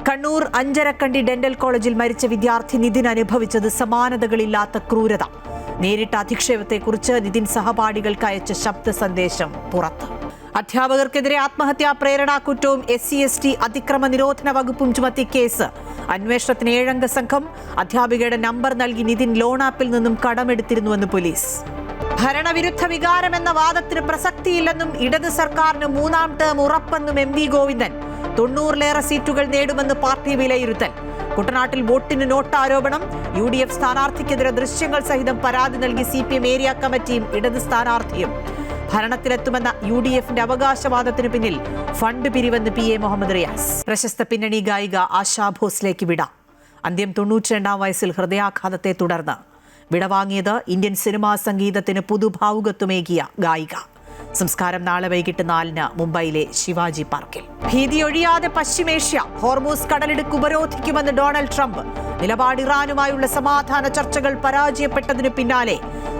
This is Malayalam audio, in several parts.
കണ്ണൂർ അഞ്ചരക്കണ്ടി ഡെന്റൽ കോളേജിൽ മരിച്ച വിദ്യാർത്ഥി നിതിൻ അനുഭവിച്ചത് സമാനതകളില്ലാത്ത ക്രൂരത. നേരിട്ട അധിക്ഷേപത്തെക്കുറിച്ച് നിതിൻ സഹപാഠികൾക്ക് അയച്ച ശബ്ദ സന്ദേശം പുറത്ത്. അധ്യാപകർക്കെതിരെ ആത്മഹത്യാ പ്രേരണാ കുറ്റവും SC/ST അതിക്രമ നിരോധന വകുപ്പും ചുമത്തി കേസ്. അന്വേഷണത്തിന് 7 അംഗ സംഘം. അധ്യാപികയുടെ നമ്പർ നൽകി നിതിൻ ലോൺ ആപ്പിൽ നിന്നും കടമെടുത്തിരുന്നുവെന്ന് പോലീസ്. ഭരണവിരുദ്ധ വികാരമെന്ന വാദത്തിന് പ്രസക്തിയില്ലെന്നും ഇടത് സർക്കാരിന് 3ാം ടേം ഉറപ്പെന്നും MV ഗോവിന്ദൻ. 90-ലേറെ സീറ്റുകൾ നേടുമെന്ന് പാർട്ടി വിലയിരുത്തൽ. കുട്ടനാട്ടിൽ വോട്ടിന് നോട്ട് ആരോപണം. UDF സ്ഥാനാർത്ഥിക്കെതിരെ ദൃശ്യങ്ങൾ സഹിതം പരാതി നൽകി CPM ഏരിയ കമ്മിറ്റിയും ഇടത് സ്ഥാനാർത്ഥിയും. ഭരണത്തിലെത്തുമെന്ന UDFന്റെ അവകാശവാദത്തിന് പിന്നിൽ ഫണ്ട് പിരിവെന്ന് PA മുഹമ്മദ് റിയാസ്. പ്രശസ്ത പിന്നണി ഗായിക ആശാ ഭോസ്ലേക്ക് വിട. അന്ത്യം 92-ാം വയസ്സിൽ ഹൃദയാഘാതത്തെ തുടർന്ന് വിടവാങ്ങിയത് ഇന്ത്യൻ സിനിമാ സംഗീതത്തിന് പുതുഭാവുകത്വമേകിയ ഗായിക. സംസ്കാരം നാളെ വൈകിട്ട് 4-ന് മുംബൈയിലെ ശിവാജി പാർക്കിൽ. ഭീതിയൊഴിയാതെ പശ്ചിമേഷ്യ. ഹോർമൂസ് കടലിടുക്ക് ഉപരോധിക്കുമെന്ന് ഡൊണാൾഡ് ട്രംപ്. നിലപാട് ഇറാനുമായുള്ള സമാധാന ചർച്ചകൾ പരാജയപ്പെട്ടതിനു പിന്നാലെ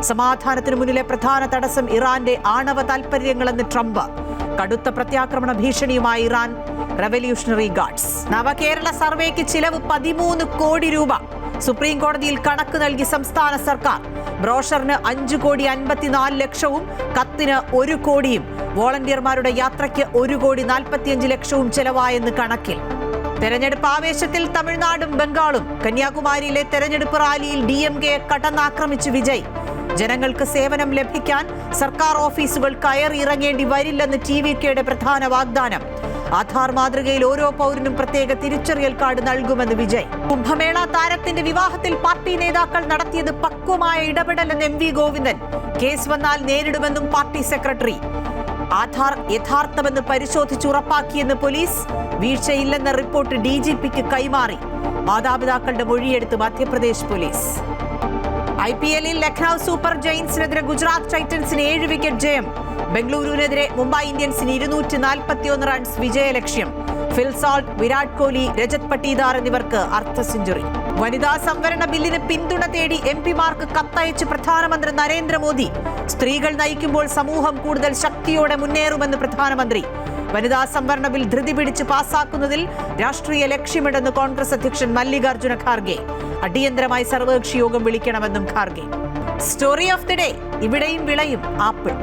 സമാധാനത്തിന് മുന്നിലെ പ്രധാന തടസ്സം ഇറാന്റെ ആണവ താൽപര്യങ്ങളെന്ന് ട്രംപ്. കടുത്ത പ്രത്യാക്രമണ ഭീഷണിയുമായി ഇറാൻ റവല്യൂഷണറി ഗാർഡ്സ്. നവകേരള സർവേക്ക് ചിലവ് 13 കോടി രൂപ. സുപ്രീം കോടതിയിൽ കണക്ക് നൽകി സംസ്ഥാന സർക്കാർ. ബ്രോഷറിന് 5,54,00,000 കത്തിന് 1 കോടിയും വോളണ്ടിയർമാരുടെ യാത്രയ്ക്ക് 1,45,00,000 ചെലവായെന്ന് കണക്കിൽ. തെരഞ്ഞെടുപ്പ് ആവേശത്തിൽ തമിഴ്നാടും ബംഗാളും. കന്യാകുമാരിയിലെ തെരഞ്ഞെടുപ്പ് റാലിയിൽ DMK കടന്നാക്രമിച്ച് വിജയ്. ജനങ്ങൾക്ക് സേവനം ലഭിക്കാൻ സർക്കാർ ഓഫീസുകൾ കയറിയിറങ്ങേണ്ടി വരില്ലെന്ന് TVKയുടെ പ്രധാന വാഗ്ദാനം. ആധാർ മാതൃകയിൽ ഓരോ പൗരനും പ്രത്യേക തിരിച്ചറിയൽ കാർഡ് നൽകുമെന്ന് വിജയ്. കുംഭമേള താരത്തിന്റെ വിവാഹത്തിൽ പാർട്ടി നേതാക്കൾ നടത്തിയത് പക്വമായ ഇടപെടലെന്ന് MV ഗോവിന്ദൻ. കേസ് വന്നാൽ നേരിടുമെന്നും പാർട്ടി സെക്രട്ടറി. ആധാർ യഥാർത്ഥമെന്ന് പരിശോധിച്ച് ഉറപ്പാക്കിയെന്ന് പോലീസ്. വീഴ്ചയില്ലെന്ന റിപ്പോർട്ട് DGPക്ക് കൈമാറി. മാതാപിതാക്കളുടെ മൊഴിയെടുത്ത് മധ്യപ്രദേശ് പോലീസ്. IPLൽ ലക്നൌ സൂപ്പർ ജയൻസിനെതിരെ ഗുജറാത്ത് ടൈറ്റൻസിന് 7 വിക്കറ്റ് ജയം. ബംഗളൂരുവിനെതിരെ മുംബൈ ഇന്ത്യൻസിന് 241 റൺസ് വിജയലക്ഷ്യം. ഫിൽ സാൾട്ട്, വിരാട് കോഹ്ലി, രജത് പട്ടീദാർ എന്നിവർക്ക് അർദ്ധ സെഞ്ചുറി. വനിതാ സംവരണ ബില്ലിന് പിന്തുണ തേടി MP-മാർക്ക് കത്തയച്ച് പ്രധാനമന്ത്രി നരേന്ദ്രമോദി. സ്ത്രീകൾ നയിക്കുമ്പോൾ സമൂഹം കൂടുതൽ ശക്തിയോടെ മുന്നേറുമെന്ന് പ്രധാനമന്ത്രി. വനിതാ സംവരണ ബിൽ ധൃതി പിടിച്ച് പാസാക്കുന്നതിൽ രാഷ്ട്രീയ ലക്ഷ്യമിടെന്ന് കോൺഗ്രസ് അധ്യക്ഷൻ മല്ലികാർജുന ഖാർഗെ. അടിയന്തരമായി സർവകക്ഷി യോഗം വിളിക്കണമെന്നും Kharge. Story of the day. ഇവിടെയും വിളയും ആപ്പിൾ.